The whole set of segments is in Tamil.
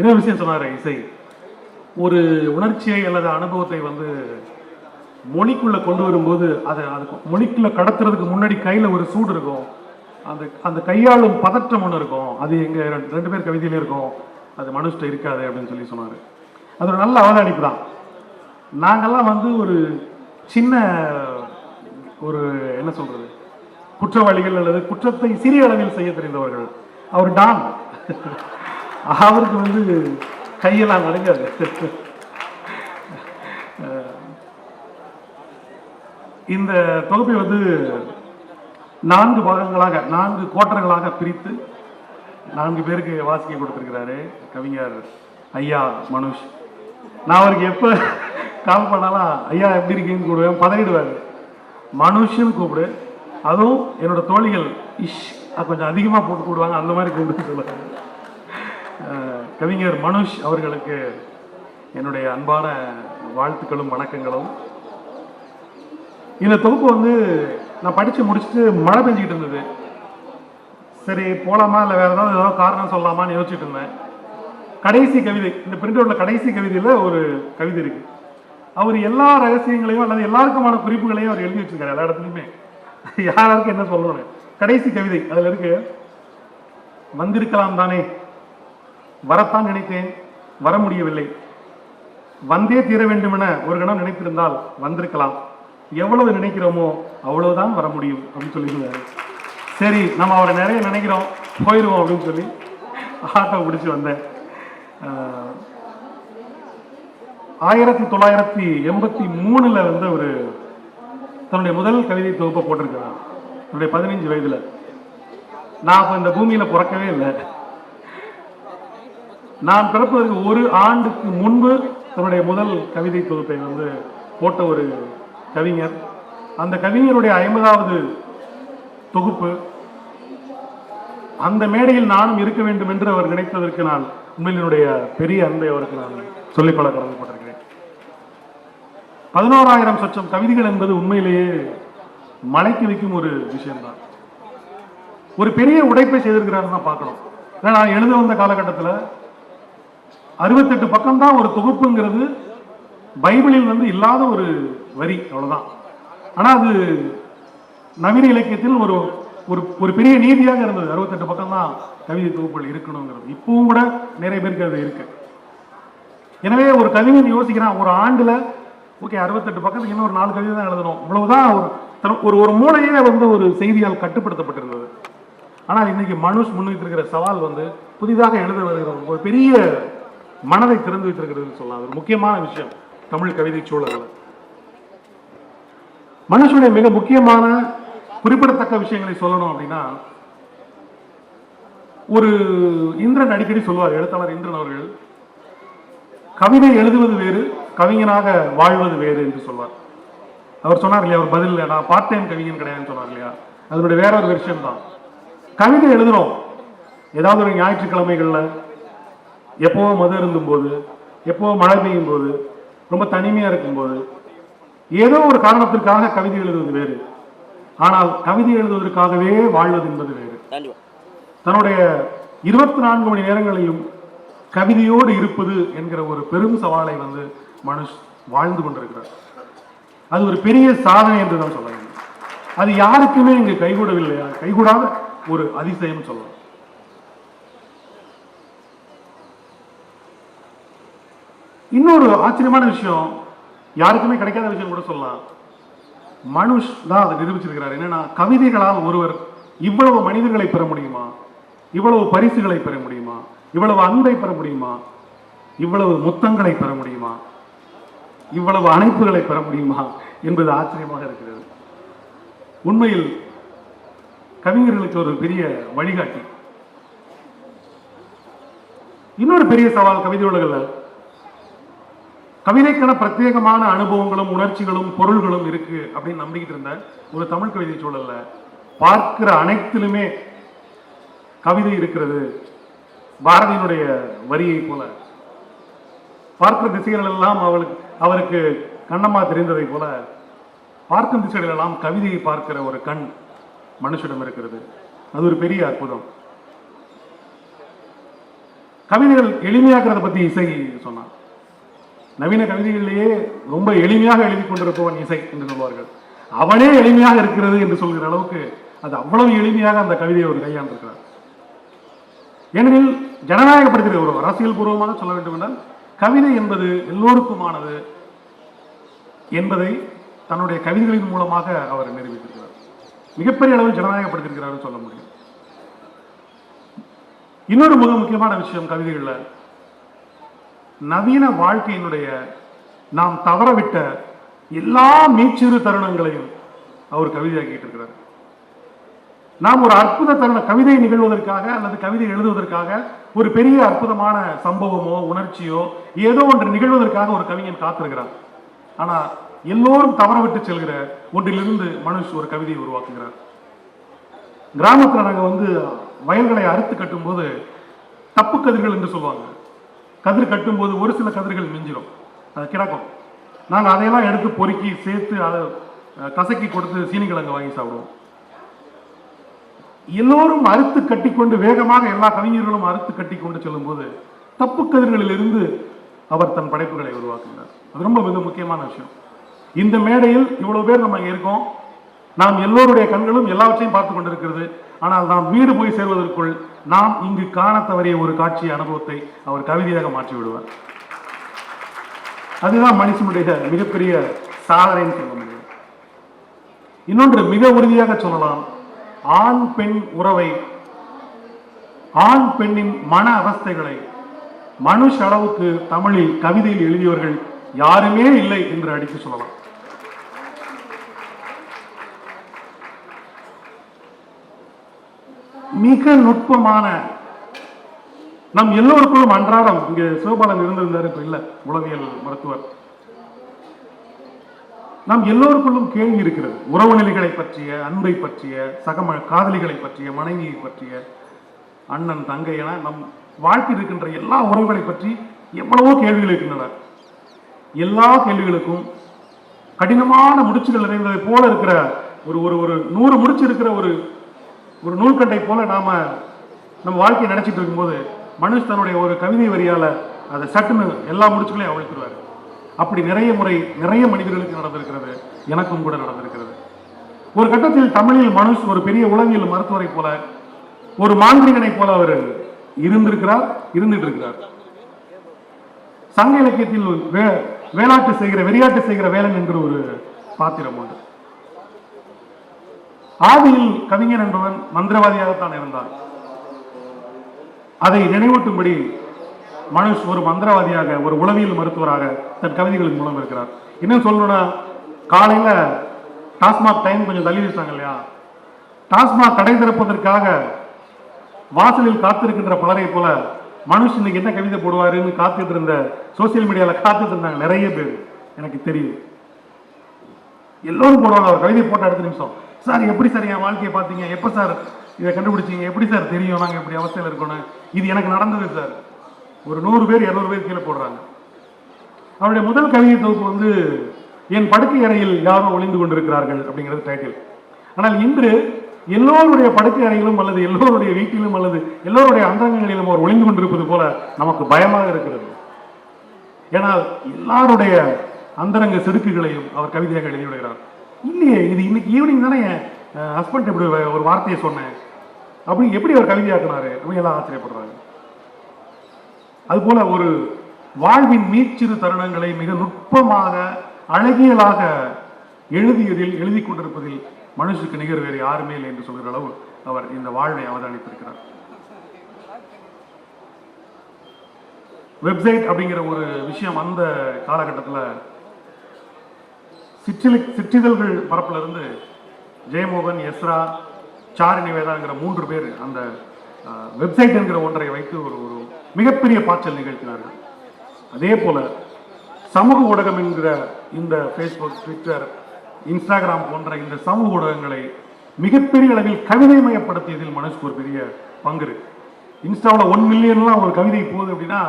என்ன விஷயம் சொன்னார். இசை ஒரு உணர்ச்சியை அல்லது அனுபவத்தை வந்து மொழிக்குள்ள கொண்டு வரும்போது அதை அதுக்கு மொழிக்குள்ள கடத்துறதுக்கு முன்னாடி கையில் ஒரு சூடு இருக்கும், அந்த அந்த கையாளும் பதற்றம் ஒன்று இருக்கும். அது எங்கள் ரெண்டு பேர் கவிதையிலே இருக்கும், அது மனுஷ்ட இருக்காது அப்படின்னு சொல்லி சொன்னார். அது ஒரு நல்ல அவதானிப்பு தான். நாங்கள்லாம் வந்து ஒரு சின்ன ஒரு என்ன சொல்றது குற்றவாளிகள் அல்லது குற்றத்தை சிறிய அளவில் செய்ய தெரிந்தவர்கள். அவர் டான், அவருக்கு வந்து கையெல்லாம் நடுங்காது. இந்த தொகுப்பை வந்து 4 பாகங்களாக 4 கோட்டர்களாக பிரித்து 4 பேருக்கு வாசிக்க கொடுத்துருக்கிறாரு கவிஞர் ஐயா மனுஷ். நான் அவருக்கு எப்போ கால் பண்ணாலும் ஐயா எப்படி இருக்கீங்கன்னு கூப்பிடுவேன், பதவிடுவார். மனுஷன்னு கூப்பிடு, அதுவும் என்னோட தோழிகள் இஷ் கொஞ்சம் அதிகமாக போட்டு கூடுவாங்க, அந்த மாதிரி கூப்பிட்டு சொல்லுவாங்க. கவிஞர் மனுஷ் அவர்களுக்கு என்னுடைய அன்பான வாழ்த்துக்களும் வணக்கங்களும். இந்த தொகுப்பு வந்து நான் படித்து முடிச்சுட்டு மழை பெஞ்சிக்கிட்டு இருந்தது. சரி போகலாமா இல்லை வேறு ஏதாவது காரணம் சொல்லலாமான்னு யோசிச்சுட்டு இருந்தேன். கடைசி கவிதை, இந்த பிரிண்ட் அவுட்ல கடைசி கவிதையில் ஒரு கவிதை இருக்கு. அவர் எல்லா ரகசியங்களையும் அல்லது எல்லாருக்குமான குறிப்புகளையும் அவர் எழுதி வச்சிருக்காரு எல்லா இடத்துலையுமே, யாராருக்கும் என்ன சொல்லணும். கடைசி கவிதை அதில் இருக்கு, வந்திருக்கலாம் தானே, வரத்தான் நினைத்தேன், வர முடியவில்லை, வந்தே தீர வேண்டும் என ஒரு கணம் நினைத்திருந்தால் வந்திருக்கலாம், எவ்வளவு நினைக்கிறோமோ அவ்வளவுதான் வர முடியும் அப்படின்னு சொல்லியிருந்தாரு. சரி நம்ம அவரை நிறைய நினைக்கிறோம், போயிடுவோம் அப்படின்னு சொல்லி ஆட்டோ பிடிச்சி வந்தேன். 1983 வந்து ஒரு தன்னுடைய முதல் கவிதை தொகுப்பை போட்டிருக்கிறார். என்னுடைய 15 வயதுல. நான் அப்போ இந்த பூமியில பிறக்கவே இல்லை. நான் பிறப்பதற்கு ஒரு ஆண்டுக்கு முன்பு தன்னுடைய முதல் கவிதை தொகுப்பை வந்து போட்ட ஒரு கவிஞர். அந்த கவிஞருடைய 50வது தொகுப்பு. அந்த மேடையில் நானும் இருக்க வேண்டும் என்று அவர் நினைத்ததற்கு நான் உண்மையினுடைய பெரிய அன்பை அவருக்கு நான் சொல்லிக்கொள்ள கடமைப்பட்டிருக்கிறேன். 11,000 சொச்சம் கவிதைகள் என்பது உண்மையிலேயே மலைக்கு வைக்கும் ஒரு விஷயம்தான். ஒரு பெரிய உடைப்பை செய்திருக்கிறாருன்னு தான் பார்க்கணும். ஏன்னா நான் எழுத வந்த காலகட்டத்தில் 68 பக்கம் தான் ஒரு தொகுப்புங்கிறது பைபிளில் வந்து இல்லாத ஒரு வரி, அவ்வளவுதான். ஆனா அது நவீன இலக்கியத்தில் ஒரு ஒரு பெரிய நீதியாக இருந்தது. 68 பக்கம் தான் கவிதை தொகுப்புகள் இருக்கணுங்கிறது. இப்பவும் கூட நிறைய பேருக்கு அது இருக்கு. எனவே ஒரு கவிஞன் யோசிக்கிறான், ஒரு ஆண்டுல ஓகே 68 பக்கத்துக்கு இன்னும் ஒரு 4 கவிதை தான் எழுதணும், இவ்வளவுதான். ஒரு ஒரு மூளையே வந்து ஒரு செய்தியால் கட்டுப்படுத்தப்பட்டிருந்தது. ஆனால் இன்னைக்கு மனுஷ் முன்வைத்திருக்கிற சவால் வந்து புதிதாக எழுத வருகிற ஒரு பெரிய மனதை திறந்து வைத்திருக்கிறது சொல்லலாம். ஒரு முக்கியமான விஷயம் தமிழ் கவிதை சூழல்ல. மனுஷனுடைய மிக முக்கியமான குறிப்பிடத்தக்க விஷயங்களை சொல்லணும் அப்படின்னா, ஒரு இந்திரன் அடிக்கடி சொல்வார், எழுத்தாளர் இந்திரன் அவர்கள், கவிதை எழுதுவது வேறு, கவிஞனாக வாழ்வது வேறு என்று சொல்வார். அவர் சொன்னார் இல்லையா, அவர் பதில், நான் பார்ட் டைம் கவிஞன் கிடையாதுன்னு சொன்னார் இல்லையா, அதனுடைய வேற ஒரு விஷயம் தான். கவிதை எழுதுறோம் ஏதாவது ஒரு ஞாயிற்றுக்கிழமைகள்ல, எப்போ மது இருந்தும் போது, எப்போ மழை பெய்யும் போது, ரொம்ப தனிமையா இருக்கும்போது, ஏதோ ஒரு காரணத்திற்காக கவிதை எழுதுவது வேறு. ஆனால் கவிதை எழுதுவதற்காகவே வாழ்வது என்பது வேறு. தன்னுடைய 24 மணி நேரங்களிலும் கவிதையோடு இருப்பது என்கிற ஒரு பெரும் சவாலை வந்து மனுஷ் வாழ்ந்து கொண்டிருக்கிறார். அது ஒரு பெரிய சாதனை என்று தான் சொல்ல வேண்டும். அது யாருக்குமே இங்கு கைகூடவில்லையா, கைகூடாத ஒரு அதிசயம் சொல்லலாம். இன்னொரு ஆச்சரியமான விஷயம், யாருக்குமே கிடைக்காத விஷயம் கூட சொல்லலாம், மனுஷ் தான் அதை நிரூபிச்சிருக்கிறார். என்னன்னா, கவிதைகளால் ஒருவர் இவ்வளவு மனிதர்களை பெற முடியுமா, இவ்வளவு பரிசுகளை பெற முடியுமா, இவ்வளவு அன்பை பெற முடியுமா, இவ்வளவு முத்தங்களை பெற முடியுமா, இவ்வளவு அணைப்புகளை பெற முடியுமா என்பது ஆச்சரியமாக இருக்கிறது. உண்மையில் கவிஞர்களுக்கு ஒரு பெரிய வழிகாட்டி. இன்னொரு பெரிய சவால் கவிதை உலகில், கவிதைக்கான பிரத்யேகமான அனுபவங்களும் உணர்ச்சிகளும் பொருள்களும் இருக்கு அப்படின்னு நம்பிக்கிட்டு இருந்த ஒரு தமிழ் கவிதை சூழல்ல பார்க்கிற அனைத்திலுமே கவிதை இருக்கிறது. பாரதியினுடைய வரியை போல பார்க்கிற திசைகள் எல்லாம் அவருக்கு கண்ணமா தெரிந்ததை போல பார்க்கும் திசைகள் எல்லாம் கவிதையை பார்க்கிற ஒரு கண் மனுஷிடம் இருக்கிறது. அது ஒரு பெரிய அற்புதம். கவிதைகள் எளிமையாக்குறத பத்தி இசை சொன்னான். நவீன கவிதைகளிலேயே ரொம்ப எளிமையாக எழுதி கொண்டிருப்பவன் இசை என்று சொல்வார்கள். அவனே எளிமையாக இருக்கிறது என்று சொல்கிற அளவுக்கு அது அவ்வளவு எளிமையாக அந்த கவிதையை ஒரு கையாண்டிருக்கிறார். ஏனெனில் ஜனநாயகப்படுத்துகிற ஒரு அரசியல் பூர்வமாக சொல்ல வேண்டும் என்றால் கவிதை என்பது எல்லோருக்குமானது என்பதை தன்னுடைய கவிதைகளின் மூலமாக அவர் நிரூபித்திருக்கிறார். மிகப்பெரிய அளவில் ஜனநாயகப்படுத்தியிருக்கிறார் சொல்ல முடியும். இன்னொரு மிக முக்கியமான விஷயம் கவிதைகள்ல நவீன வாழ்க்கையினுடைய நாம் தவறவிட்ட எல்லா மீச்சிறு தருணங்களையும் அவர் கவிதையாக்கிட்டு இருக்கிறார். நாம் ஒரு அற்புத தருண கவிதை நிகழ்வதற்காக அல்லது கவிதை எழுதுவதற்காக ஒரு பெரிய அற்புதமான சம்பவமோ உணர்ச்சியோ ஏதோ ஒன்று நிகழ்வதற்காக ஒரு கவிஞன் காத்திருக்கிறார். ஆனா எல்லோரும் தவறவிட்டு செல்கிற ஒன்றிலிருந்து மனுஷ் ஒரு கவிதையை உருவாக்குகிறார். கிராமத்தில் நாங்கள் வயல்களை அறுத்து கட்டும் போது தப்பு கதிர்கள் என்று சொல்லுவாங்க. கதிர் கட்டும் போது ஒரு சில கதிர்கள் மிஞ்சிடும், அது கிடக்கும். நாங்கள் அதையெல்லாம் எடுத்து பொறுக்கி சேர்த்து அதை கசக்கி கொடுத்து சீனிக்கிழங்கு வாங்கி சாப்பிடுவோம். எல்லோரும் அறுத்து கட்டிக்கொண்டு வேகமாக எல்லா கவிஞர்களும் அறுத்து கட்டி கொண்டு செல்லும் போது தப்பு கதிர்களிலிருந்து அவர் தன் படைப்புகளை உருவாக்குகிறார். அது ரொம்ப மிக முக்கியமான விஷயம். இந்த மேடையில் இவ்வளவு பேர் நம்ம இருக்கோம். நாம் எல்லோருடைய கண்களும் எல்லாவற்றையும் பார்த்து கொண்டிருக்கிறது. ஆனால் நாம் வீடு போய் சேர்வதற்குள் நாம் இங்கு காண தவறிய ஒரு காட்சி அனுபவத்தை அவர் கவிதையாக மாற்றி விடுவார். அதுதான் மனுஷனுடைய மிகப்பெரிய சாதனைன்னு சொல்ல முடியும். இன்னொன்று மிக உறுதியாக சொல்லலாம், ஆண் பெண் உறவை, ஆண் பெண்ணின் மன அவஸ்தைகளை மனுஷ அளவுக்கு தமிழில் கவிதையில் எழுதியவர்கள் யாருமே இல்லை என்று அடித்து சொல்லலாம். மிக நுட்பமான நம் எல்லோருக்கும் அன்றாடம், இங்க சிவபாலன் இருந்திருந்தார், இப்ப இல்ல, உளவியல் மருத்துவர். நம் எல்லோருக்குள்ளும் கேள்வி இருக்கிறது. உறவு நிலைகளை பற்றிய, அன்பை பற்றிய, காதலிகளை பற்றிய, மனைவியை பற்றிய, அண்ணன் தங்கை என நம் வாழ்க்கையில் இருக்கின்ற எல்லா உறவுகளை பற்றி எவ்வளவோ கேள்விகள் இருக்கின்றன. எல்லா கேள்விகளுக்கும் கடினமான முடிச்சுகள் நிறைந்ததை போல இருக்கிற ஒரு 100 முடிச்சு இருக்கிற ஒரு நூல்கண்டை போல நம்ம வாழ்க்கையை நினைச்சிட்டு இருக்கும்போது மனுஷ் தன்னுடைய ஒரு கவிதை வரியால அதை சட்டுன்னு எல்லா முடிச்சுகளையும் அவிழ்த்துருவார். அப்படி நிறைய மனிதர்களுக்கு நடந்திருக்கிறது, எனக்கும் கூட நடந்திருக்கிறது. ஒரு கட்டத்தில் தமிழில் மனுஷ் ஒரு பெரிய உளவியல் மருத்துவரை போல, ஒரு மாந்திரிகனை போல அவர் இருந்துட்டு இருக்கிறார். சங்க இலக்கியத்தில் வெறியாட்டு செய்கிற வேலன் என்கிற ஒரு பாத்திரம் உண்டு. ஆதியில் கவிஞன் என்பவன் மந்திரவாதியாகத்தான் இருந்தான். அதை நினைவூட்டும்படி மனுஷ் ஒரு மந்திரவாதியாக, ஒரு உளவியல் மருத்துவராக தன் கவிதைகளின் மூலம் இருக்கிறார். இன்னும் சொல்லணும்னா, காலையில டாஸ்மாக் டைம் கொஞ்சம் தள்ளி வச்சாங்க இல்லையா, டாஸ்மாக் கடை திறப்பதற்காக வாசலில் காத்திருக்கின்ற பலரை போல மனுஷ் இன்னைக்கு என்ன கவிதை போடுவாருன்னு காத்துட்டு இருந்த, சோசியல் மீடியால காத்துட்டு இருந்தாங்க நிறைய பேர். எனக்கு தெரியும், எல்லோரும் போடுவாங்க. அவர் கவிதை போட்ட அடுத்த நிமிஷம், சார் எப்படி சார் என் வாழ்க்கையை பார்த்தீங்க, எப்போ சார் இதை கண்டுபிடிச்சிங்க, எப்படி சார் தெரியும் நாங்கள் எப்படி அவஸ்தையில் இருக்கணும், இது எனக்கு நடந்தது சார். ஒரு 100 பேர் 200 பேர் கீழே போடுறாங்க. அவருடைய முதல் கவிதை தொகுப்பு என் படுக்கை அறையில் யாரோ ஒளிந்து கொண்டிருக்கிறார்கள் அப்படிங்கிறது டைட்டில். ஆனால் இன்று எல்லோருடைய படுக்கை அறையிலும் அல்லது எல்லோருடைய வீட்டிலும் அல்லது எல்லோருடைய அந்தரங்களிலும் அவர் ஒளிந்து கொண்டிருப்பது போல நமக்கு பயமாக இருக்கிறது. ஏனால் எல்லாருடைய அந்தரங்க செதுக்குகளையும் அவர் கவிதையாக எழுதி விடுகிறார். இல்லையே, இது இன்னைக்கு ஈவினிங் தானே என் ஹஸ்பண்ட் இப்படி ஒரு வார்த்தையை சொன்னேன், அப்படி எப்படி அவர் கவிதையாக்குனாரு அப்படின்னு எல்லாம் ஆச்சரியப்படுறாங்க. அதுபோல ஒரு வாழ்வின் மீச்சிறு தருணங்களை மிக நுட்பமாக அழகியலாக எழுதி கொண்டிருப்பதில் மனுஷுக்கு நிகர் வேறு யாருமே இல்லை என்று சொல்கிற அளவு அவர் இந்த வாழ்வை அவதானித்திருக்கிறார். வெப்சைட் அப்படிங்கிற ஒரு விஷயம் அந்த காலகட்டத்தில் சிற்றிதழ்கள் பரப்புல இருந்து ஜெயமோகன், எஸ்ரா, சாரி நிவேதாங்கிற 3 பேர் அந்த வெப்சைட் என்கிற ஒன்றை வைத்து ஒரு மிகப்பெரிய பாய்ச்சல் நிகழ்த்தினார்கள். அதே போல சமூக ஊடகம் என்கிற இந்த ஃபேஸ்புக், ட்விட்டர், இன்ஸ்டாகிராம் போன்ற இந்த சமூக ஊடகங்களை மிகப்பெரிய அளவில் கவிதை மயப்படுத்தியதில் மனுஷுக்கு ஒரு பெரிய பங்கு இருக்கு. இன்ஸ்டாவில் 1 மில்லியன்லாம் ஒரு கவிதை போகுது அப்படின்னா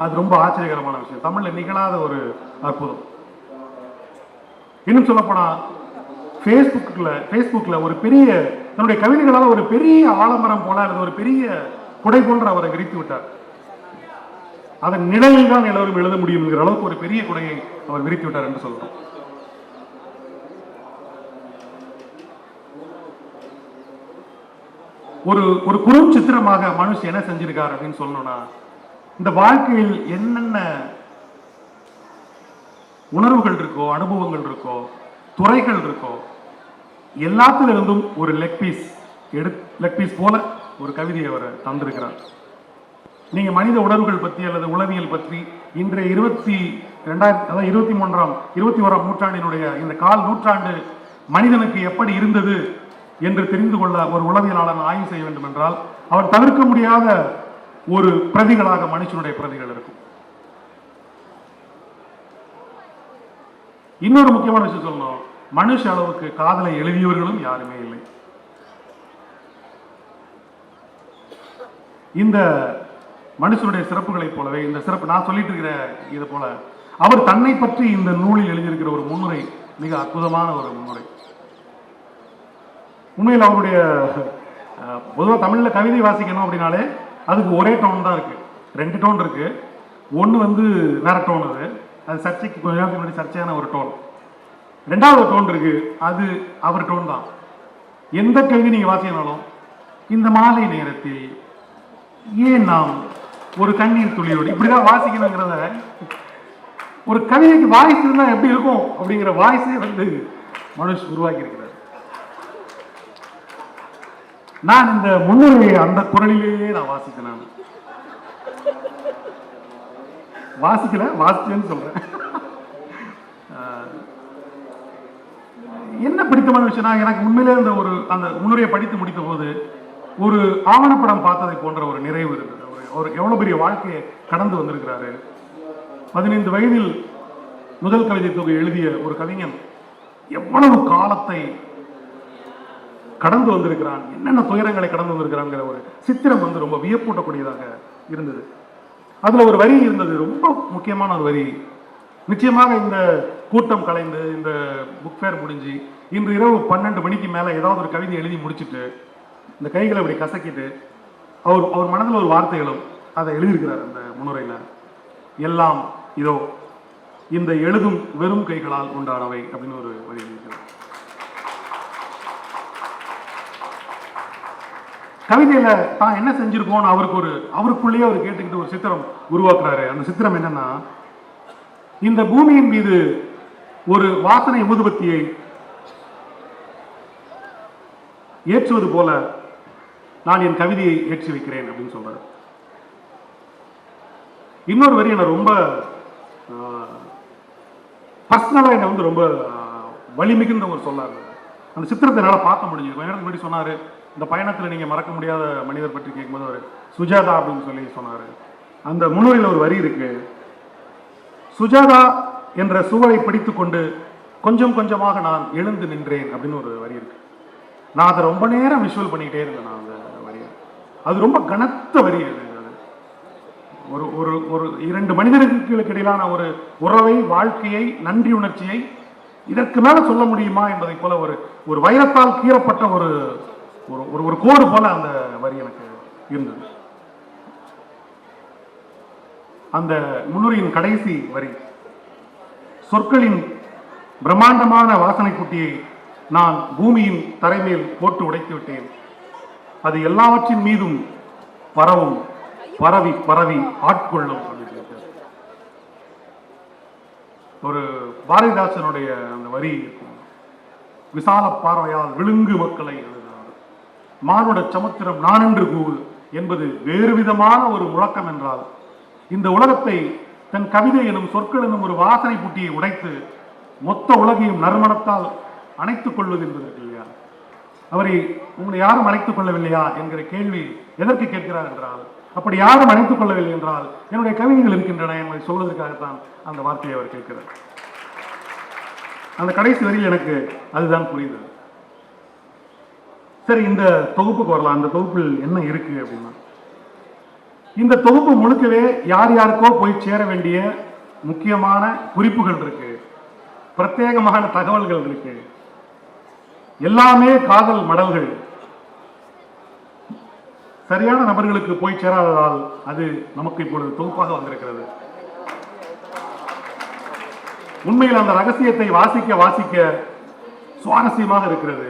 அது ரொம்ப ஆச்சரியகரமான விஷயம், தமிழ்ல நிகழாத ஒரு அற்புதம். இன்னும் சொல்லப்போனா ஃபேஸ்புக்ல ஒரு பெரிய தன்னுடைய கவிதைகளால் ஒரு பெரிய ஆலமரம் போல அல்லது ஒரு பெரிய குடை போன்ற அவரை விரித்து விட்டார். அதன் நிழலில் தான் எல்லோரும் எழுத முடியும் என்கிற அளவுக்கு ஒரு பெரிய குடையை அவர் விரித்து விட்டார் என்று சொல்றோம். ஒரு குறுஞ்சித்திரமாக மனுஷன் என்ன செஞ்சிருக்கார் அப்படின்னு சொல்லணும்னா, இந்த வாழ்க்கையில் என்னென்ன உணர்வுகள் இருக்கோ, அனுபவங்கள் இருக்கோ, துறைகள் இருக்கோ, எல்லாத்திலிருந்தும் ஒரு லெக் பீஸ் போல ஒரு கவிதையை அவர் தந்திருக்கிறார். நீங்க மனித உணர்வுகள் பற்றி அல்லது உளவியல் பற்றி இன்றைய 21ஆம் நூற்றாண்டினுடைய இந்த கால் நூற்றாண்டு மனிதனுக்கு எப்படி இருந்தது என்று தெரிந்து கொள்ள ஒரு உளவியலாளர் ஆய்வு செய்ய வேண்டும் என்றால் அவன் தவிர்க்க முடியாத ஒரு பிரதிகளாக மனுஷனுடைய பிரதிகள் இருக்கும். இன்னொரு முக்கியமான விஷயம் சொல்லணும், மனுஷ அளவுக்கு காதலை எழுதியவர்களும் யாருமே இல்லை. இந்த மனுஷனுடைய சிறப்புகளைப் போலவே இந்த சிறப்பு நான் சொல்லிட்டு இருக்கிற இது போல அவர் தன்னை பற்றி இந்த நூலில் எழுதியிருக்கிற ஒரு முன்னுரை மிக அற்புதமான ஒரு முன்னுரை. உண்மையில் அவருடைய பொதுவாக தமிழில் கவிதை வாசிக்கணும் அப்படின்னாலே அதுக்கு ஒரே டோன் தான் இருக்கு, 2 டோன் இருக்கு. ஒன்று வேற டோன், அது சர்ச்சைக்கு கொஞ்ச நேரத்துக்கு முன்னாடி சர்ச்சையான ஒரு டோன். 2வது டோன் இருக்கு, அது அவர் டோன் தான். எந்த கவிதை நீங்க வாசிக்கனாலும் இந்த மாலை நேரத்தில் ஏன் நாம் ஒரு கண்ணீர் துளியோடு இப்படிதான் வாசிக்கணுங்கிறத ஒரு கவிதைக்கு வாய்ஸ் இருந்தா எப்படி இருக்கும் அப்படிங்கிற வாய்ஸே மனுஷ் உருவாக்கி இருக்கிறார். நான் இந்த முன்னுரையை அந்த குரலிலேயே நான் வாசித்தேன். வாசிச்சேன்னு சொல்றேன். என்ன பிடித்தமான விஷயம்னா, எனக்கு உண்மையிலே அந்த முன்னுரையை படித்து முடித்த போது ஒரு ஆவணப்படம் பார்த்ததை போன்ற ஒரு நிறைவு இருந்தது. அவர் எவ்வளவு பெரிய வாழ்க்கையை கடந்து வந்திருக்கிறாரு. 15 வயதில் முதல் கவிதை தொகை எழுதிய ஒரு கவிஞன் எவ்வளவு காலத்தை கடந்து வந்திருக்கிறான், என்னென்ன துயரங்களை கடந்து வந்திருக்கிறாங்கிற ஒரு சித்திரம் ரொம்ப வியப்பூட்டக்கூடியதாக இருந்தது. அதுல ஒரு வரி இருந்தது, ரொம்ப முக்கியமான ஒரு வரி. நிச்சயமாக இந்த கூட்டம் கலைந்து இந்த புக் ஃபேர் முடிஞ்சு இன்று இரவு 12 மணிக்கு மேல ஏதாவது ஒரு கவிதை எழுதி முடிச்சுட்டு இந்த கைகளை இப்படி கசக்கிட்டு அவர் மனதில் ஒரு வார்த்தைகளும் அதை எழுதியிருக்கிறார் அந்த முன்னுரையில. எல்லாம் இதோ இந்த எழுதும் வெறும் கைகளால் உண்டானவை அப்படின்னு ஒரு வரி எழுதியிருக்கிறார். கவிதையில தான் என்ன செஞ்சிருக்கோம்னு அவருக்குள்ளேயே அவர் கேட்டுக்கிட்டு ஒரு சித்திரம் உருவாக்குறாரு. அந்த சித்திரம் என்னன்னா, இந்த பூமியின் மீது ஒரு வாசனை ஊதுபத்தியை ஏற்றுவது போல நான் என் கவிதையை ஏற்றி வைக்கிறேன் அப்படின்னு சொல்றாரு. இன்னொரு வரி என்ன ரொம்ப பர்சனலா என்ன ரொம்ப வலிமிகுந்த ஒரு சொல்லாரு. அந்த சித்திரத்தை என்னால் பார்க்க முடிஞ்சது. கொஞ்ச நேரத்துக்கு முன்னாடி சொன்னாரு, இந்த பயணத்தில் நீங்க மறக்க முடியாத மனிதர் பற்றி கேட்கும்போது அவர் சுஜாதா அப்படின்னு சொல்லி சொன்னாரு. அந்த முன்னுரையில் ஒரு வரி இருக்கு, சுஜாதா என்ற சுவரை பிடித்துக் கொண்டு கொஞ்சம் கொஞ்சமாக நான் எழுந்து நின்றேன் அப்படின்னு ஒரு வரி இருக்கு. நான் அதை ரொம்ப நேரம் விஷுவல் பண்ணிக்கிட்டே இருந்தேன். நான் அந்த வரியை, அது ரொம்ப கனத்த வரி. அது ஒரு ஒரு ஒரு 2 மனிதர்களுக்கு இடையிலான ஒரு உறவை, வாழ்க்கையை, நன்றி உணர்ச்சியை இதற்கு மேல சொல்ல முடியுமா என்பதை போல ஒரு வைரத்தால் கீறப்பட்ட ஒரு ஒரு கோடு போல அந்த வரி எனக்கு இருந்தது. அந்த முன்னுரையின் கடைசி வரி, சொற்களின் பிரம்மாண்டமான வாசனை குட்டியை நான் பூமியின் தரைமேல் போட்டு உடைத்து விட்டேன். அது எல்லாவற்றின் மீதும் பரவும், பரவி பரவி ஆட்கொள்ளும். ஒரு பாரதிதாசனுடைய அந்த வரி விசால பார்வையால் விழுங்கு மக்களை எழுதினார். மானுட சமுத்திரம் நானென்று கூவு என்பது வேறு விதமான ஒரு முழக்கம் என்றால், இந்த உலகத்தை தன் கவிதை எனும் சொற்கள் எனும் ஒரு வாசனை புட்டியை உடைத்து மொத்த உலகையும் நறுமணத்தால் அணைத்துக் கொள்வது என்பது இல்லையா? அவரை உங்களை யாரும் அணைத்துக் கொள்ளவில்லையா என்கிற கேள்வி எதற்கு கேட்கிறார் என்றால், அப்படி யாரும் அணைத்துக் கொள்ளவில்லை என்றால் என்னுடைய கவிதைகள் இருக்கின்றன என்பதை சொல்வதற்காகத்தான் அந்த வார்த்தையை அவர் கேட்கிறார். அந்த கடைசி வரியில் எனக்கு அதுதான் புரிந்தது. சரி, இந்த தொகுப்புக்கு வரலாம். அந்த தொகுப்பில் என்ன இருக்கு அப்படின்னா, இந்த தொகுப்பு முழுக்கவே யார் யாருக்கோ போய் சேர வேண்டிய முக்கியமான குறிப்புகள் இருக்கு, பிரத்யேகமான தகவல்கள் இருக்கு, எல்லாமே காதல் மடல்கள். சரியான நபர்களுக்கு போய் சேராததால் அது நமக்கு இப்பொழுது தொகுப்பாக வந்திருக்கிறது. உண்மையில் அந்த ரகசியத்தை வாசிக்க வாசிக்க சுவாரஸ்யமாக இருக்கிறது,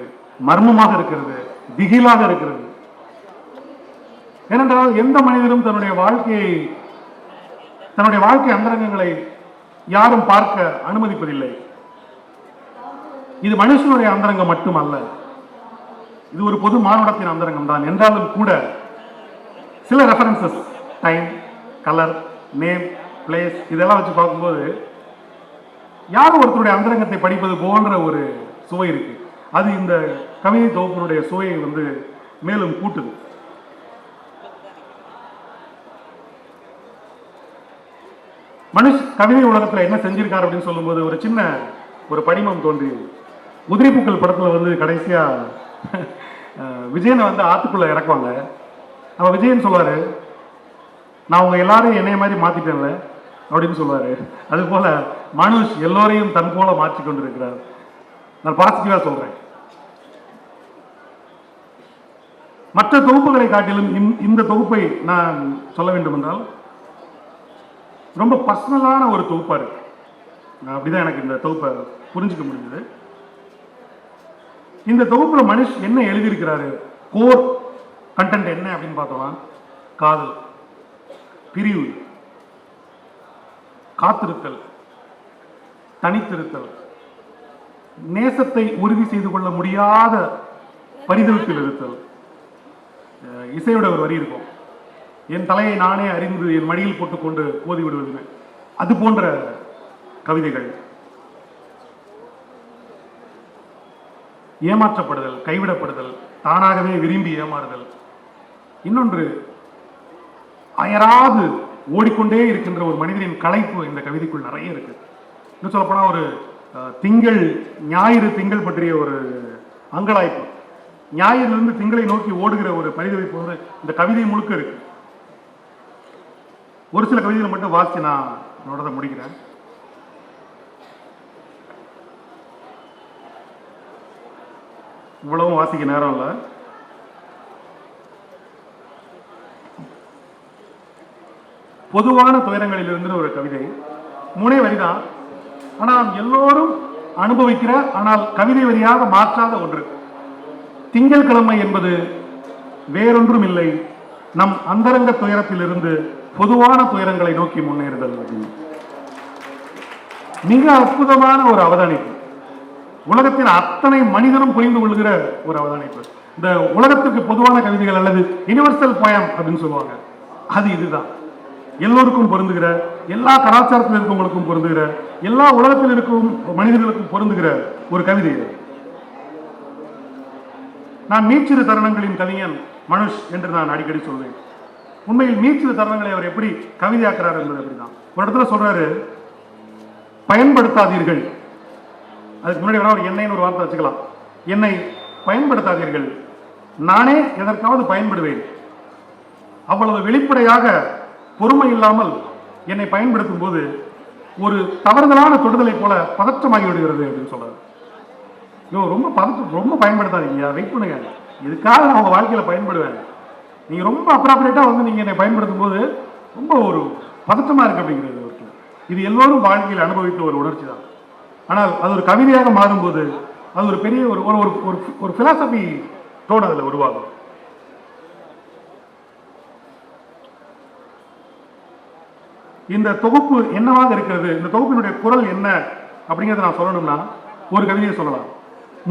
மர்மமாக இருக்கிறது, திகிலாக இருக்கிறது. ஏனென்றால் எந்த மனிதனும் தன்னுடைய வாழ்க்கை அந்தரங்கங்களை யாரும் பார்க்க அனுமதிப்பதில்லை. இது மனுஷனுடைய அந்தரங்கம் மட்டுமல்ல, இது ஒரு பொது மானுடத்தின் அந்தரங்கம் தான். என்றாலும் கூட சில references, time, colour, name, place இதெல்லாம் வச்சு பார்க்கும்போது யாரும் ஒருத்தருடைய அந்தரங்கத்தை படிப்பது போன்ற ஒரு சுவை இருக்கு. அது இந்த கவிதை தொகுப்பினுடைய சுவையை மேலும் கூட்டுது. கவிதை உலகத்தில் என்ன செஞ்சிருக்காரு அப்படின்னு சொல்லும்போது ஒரு சின்ன படிமம் தோன்றி, உதிரிப்பூக்கள் படத்துல கடைசியா விஜயனை ஆத்துக்குள்ள இறக்குவாங்க. அவ விஜயன் சொல்லுவாரு, நான் உங்க எல்லாரையும் என்னைய மாதிரி மாத்திட்டேன்ல அப்படின்னு சொல்லுவாரு. அது போல மனுஷ் எல்லோரையும் தன் போல மாற்றி கொண்டிருக்கிறார். நான் பாசிட்டிவா சொல்றேன். மற்ற தொகுப்புகளை காட்டிலும் இந்த தொகுப்பை நான் சொல்ல வேண்டும் என்றால் ரொம்ப பர்சனலான ஒரு தொகுப்பா இருக்கு. அப்படிதான் எனக்கு இந்த தொகுப்பை புரிஞ்சுக்க முடிஞ்சது. இந்த தொகுப்புல மனுஷ் என்ன எழுதியிருக்கிறாரு, கோர் கண்டென்ட் என்ன அப்படின்னு பார்த்தோம்னா, காதல், பிரிவு, காத்திருத்தல், தனித்திருத்தல், நேசத்தை உறுதி செய்து கொள்ள முடியாத பரிதவிப்பில் இருத்தல். இசையோட ஒரு வரி இருக்கும், என் தலையை நானே அறிந்து என் மடியில் போட்டுக்கொண்டு ஓதி விடுவது. அது போன்ற கவிதைகள். ஏமாற்றப்படுதல், கைவிடப்படுதல், தானாகவே விரும்பி ஏமாறுதல். இன்னொன்று, அயராது ஓடிக்கொண்டே இருக்கின்ற ஒரு மனிதனின் களைப்பு இந்த கவிதைக்குள் நிறைய இருக்கு. இன்னும் சொல்லப்போனா ஒரு ஞாயிறு திங்கள் பற்றிய ஒரு அங்கலாய்ப்பு, ஞாயிறிலிருந்து திங்களை நோக்கி ஓடுகிற ஒரு பரிதவிப்பு இந்த கவிதை முழுக்க இருக்கு. ஒரு சில கவிதைகளை மட்டும் வாசிச்சு நான் என்னோட முடிக்கிறேன். இவ்வளவும் வாசிக்க நேரம் இல்லை. பொதுவான துயரங்களில் இருந்து ஒரு கவிதை, 3 வரிதான். ஆனால் எல்லோரும் அனுபவிக்கிற, ஆனால் கவிதை வரியாக மாற்றாத ஒன்று. திங்கட்கிழமை என்பது வேறொன்றும் இல்லை, நம் அந்தரங்க துயரத்திலிருந்து பொதுவான துயரங்களை நோக்கி முன்னேறுதல். மிக அற்புதமான ஒரு அவதானிப்பு, உலகத்தின் அத்தனை மனிதனும் புரிந்து கொள்கிற ஒரு அவதானிப்பு. இந்த உலகத்துக்கு பொதுவான கவிதைகள் அல்லது யுனிவர்சல் போயம் அப்படின்னு சொல்லுவாங்க, அது இதுதான். எல்லோருக்கும் பொருந்துகிற, எல்லா கலாச்சாரத்தில் இருக்கவங்களுக்கும் பொருந்துகிற, எல்லா உலகத்தில் இருக்கும் மனிதர்களுக்கும் பொருந்துகிற ஒரு கவிதை. நான் மீச்சிறு தருணங்களின் கவிஞன் மனுஷ் என்று நான் அடிக்கடி சொல்வேன். உண்மையில் மீச்சிறு தருணங்களை அவர் எப்படி கவிதையாக்குறாரு என்பது அப்படிதான். ஒரு இடத்துல சொல்றாரு, பயன்படுத்தாதீர்கள். அதுக்கு முன்னாடி வேணா ஒரு என்னைன்னு ஒரு வார்த்தை வச்சுக்கலாம். என்னை பயன்படுத்தாதீர்கள், நானே எதற்காவது பயன்படுவேன். அவ்வளவு வெளிப்படையாக பொறுமை இல்லாமல் என்னை பயன்படுத்தும் போது ஒரு தவறுதலான தொடுதலை போல பதற்றமாகி விடுகிறது அப்படின்னு சொல்றாரு. ரொம்ப பயன்படுத்தாதீங்க, வெயிட் பண்ணுங்க, இதுக்காக நான் உங்க வாழ்க்கையில பயன்படுவேன். நீங்க ரொம்ப அப்ராப்ரியேட்டா நீங்க என்னை பயன்படுத்தும் போது ரொம்ப ஒரு பதற்றமா இருக்கு அப்படிங்கிறது. இது எல்லோரும் வாழ்க்கையில் அனுபவித்த ஒரு உணர்ச்சி தான். ஆனால் அது ஒரு கவிதையாக மாறும்போது அது ஒரு பெரிய ஒரு பிலாசபி டோன் அதில் உருவாகும். இந்த தொகுப்பு என்னவாக இருக்கிறது, இந்த தொகுப்பினுடைய குரல் என்ன அப்படிங்கிறத நான் சொல்லணும்னா ஒரு கவிதையை சொல்லலாம்.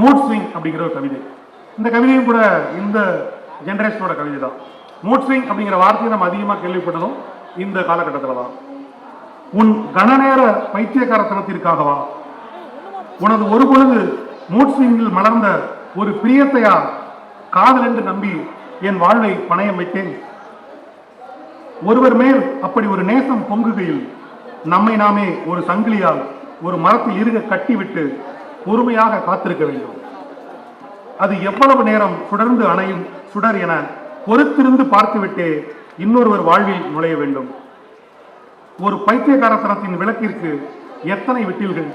மூட் ஸ்விங் அப்படிங்கிற ஒரு கவிதை. இந்த கவிதையும் கூட இந்த ஜெனரேஷனோட கவிதை தான். மூட் ஸ்விங் அப்படிங்கிற வார்த்தையை நம்ம அதிகமாக கேள்விப்பட்டதும் இந்த காலகட்டத்தில் தான். உன் கனநேர பைத்தியக்காரத்தனத்திற்காகவா, உனது ஒரு பொழுது மூட் ஸ்விங்கில் மலர்ந்த ஒரு பிரியத்தையா காதல் என்று நம்பி என் வாழ்வை பணயம் வைத்தேன். ஒருவர் மேல் அப்படி ஒரு நேசம் பொங்குகையில் நம்மை நாமே ஒரு சங்கிலியால் ஒரு மரத்தில் இருக கட்டிவிட்டு பொறுமையாக காத்திருக்க வேண்டும். அது எவ்வளவு நேரம் சுடர்ந்து அணையும் சுடர் என பொறுத்திருந்து பார்த்துவிட்டே இன்னொருவர் வாழ்வில் நுழைய வேண்டும். ஒரு பைத்தியக்காரத்தனத்தின் விளக்கிற்கு எத்தனை விட்டில்கள்.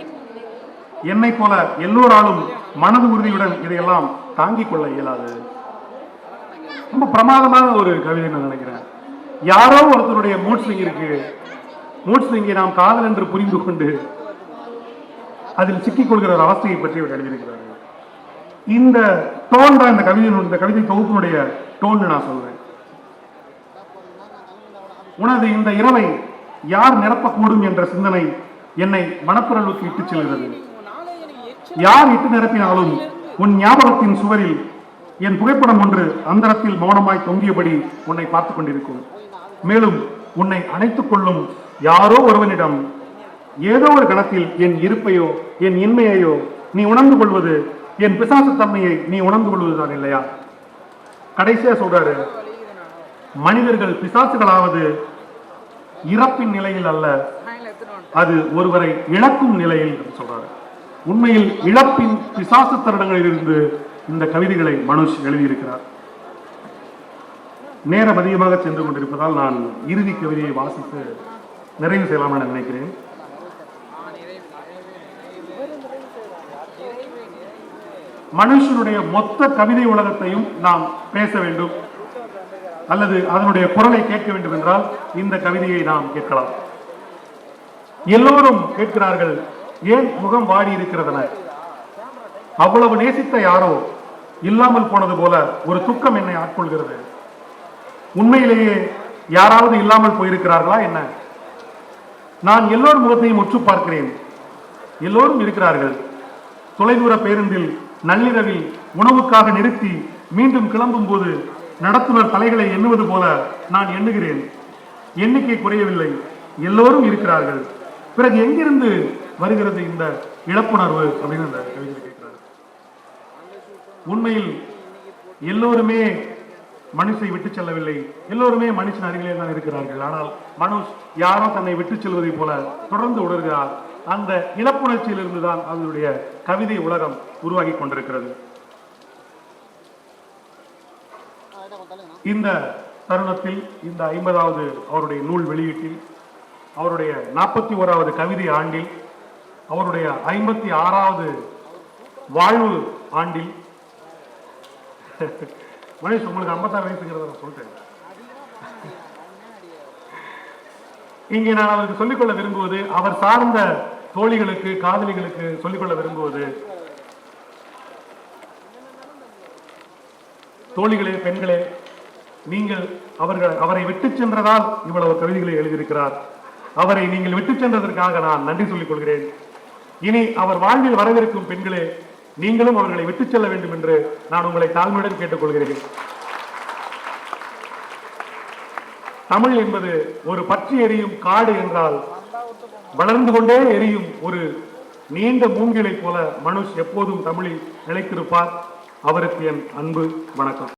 என்னை போல எல்லோராலும் மனது உறுதியுடன் இதையெல்லாம் தாங்கிக் கொள்ள இயலாது. ரொம்ப பிரமாதமான ஒரு கவிதை நான் நினைக்கிறேன். யாரோ ஒருத்தருடைய மூட் ஸ்விங் இருக்கு. மூட் ஸ்விங்கை நாம் காதல் என்று புரிந்து கொண்டு அதில் சிக்கிக் கொள்கிற ஒரு அவஸ்தையை பற்றி அவர் எழுதியிருக்கிறார். இந்த டோன் தான் இந்த கவிதை தொகுப்பினுடைய டோன் நான் சொல்றேன். உனது இந்த இரவை யார் நிரப்பக்கூடும் என்ற சிந்தனை என்னை மனப்புறலுக்கு இட்டுச் செல்கிறது. யார் இட்டு நிரப்பினாலும் உன் ஞாபகத்தின் சுவரில் என் புகைப்படம் ஒன்று அந்தரத்தில் மௌனமாய் தொங்கியபடி உன்னை பார்த்துக் கொண்டிருக்கும். மேலும் உன்னை அணைத்துக் கொள்ளும் யாரோ ஒருவனிடம் ஏதோ ஒரு கணத்தில் என் இருப்பையோ என் இன்மையையோ நீ உணர்ந்து கொள்வது, என் பிசாசு தன்மையை நீ உணர்ந்து கொள்வதுதான் இல்லையா? கடைசியா சொல்றாரு, மனிதர்கள் பிசாசுகளாவது இறப்பின் நிலையில் அல்ல, அது ஒருவரை இழக்கும் நிலையில் சொல்றாரு. உண்மையில் இழப்பின் பிசாசு தருணங்களில் இருந்து இந்த கவிதைகளை மனுஷ் எழுதியிருக்கிறார். நேரம் அதிகமாக சென்று கொண்டிருப்பதால் நான் இறுதி கவிதையை வாசித்து நிறைவு செய்யலாம் என நினைக்கிறேன். மனுஷனுடைய மொத்த கவிதை உலகத்தையும் நாம் பேச வேண்டும் அல்லது அதனுடைய குரலை கேட்க வேண்டும் என்றால் இந்த கவிதையை நாம் கேட்கலாம். எல்லோரும் கேட்கிறார்கள், ஏன் முகம் வாடி இருக்கிறதன? அவ்வளவு நேசித்த யாரோ இல்லாமல் போனது போல ஒரு துக்கம் என்னை ஆட்கொள்கிறது. உண்மையிலேயே யாராவது இல்லாமல் போயிருக்கிறார்களா என்ன? நான் எல்லோரும் முகத்தையும் உற்று பார்க்கிறேன். எல்லோரும் இருக்கிறார்கள். தொலைதூர பேருந்தில் நள்ளிரவில் உணவுக்காக நிறுத்தி மீண்டும் கிளம்பும் போது நடத்துனர் தலைகளை எண்ணுவது போல நான் எண்ணுகிறேன். எண்ணிக்கை குறையவில்லை, எல்லோரும் இருக்கிறார்கள். பிறகு எங்கிருந்து வருகிறது இந்த இழப்புணர்வு அப்படின்னு அந்த கவிதை கேட்கிறார். உண்மையில் எல்லோருமே மனுஷை விட்டு செல்லவில்லை, எல்லோருமே மனுஷன் அருகிலே தான் இருக்கிறார்கள். ஆனால் மனுஷ் யாரோ தன்னை விட்டு செல்வதை போல தொடர்ந்து உணர்கிறார். அந்த இழப்புணர்ச்சியிலிருந்து தான் அவருடைய கவிதை உலகம் உருவாகி கொண்டிருக்கிறது. இந்த தருணத்தில் இந்த 50வது அவருடைய நூல் வெளியீட்டில், அவருடைய 41வது கவிதை ஆண்டில், அவருடைய 56வது வாழ்வு ஆண்டில், மனுஷ் உங்களுக்கு 56 வயசுங்கிறத நான் சொல்லிட்டேன். இங்கே நான் அவருக்கு சொல்லிக்கொள்ள விரும்புவது, அவர் சார்ந்த தோழிகளுக்கு காதலிகளுக்கு சொல்லிக்கொள்ள விரும்புவது, தோழிகளே பெண்களே, நீங்கள் அவரை விட்டு சென்றதால் இவ்வளவு கவிதைகளை எழுதியிருக்கிறார். அவரை நீங்கள் விட்டு சென்றதற்காக நான் நன்றி சொல்லிக் கொள்கிறேன். இனி அவர் வாழ்வில் வரவிருக்கும் பெண்களே, நீங்களும் அவர்களை விட்டு செல்ல வேண்டும் என்று நான் உங்களை தாழ்மையுடன் கேட்டுக்கொள்கிறேன். தமிழ் என்பது ஒரு பற்றி எரியும் காடு என்றால் வளர்ந்து கொண்டே எரியும் ஒரு நீண்ட மூங்கிலை போல மனுஷ் எப்போதும் தமிழில் நிலைத்திருப்பார். அவருக்கு என் அன்பு வணக்கம்.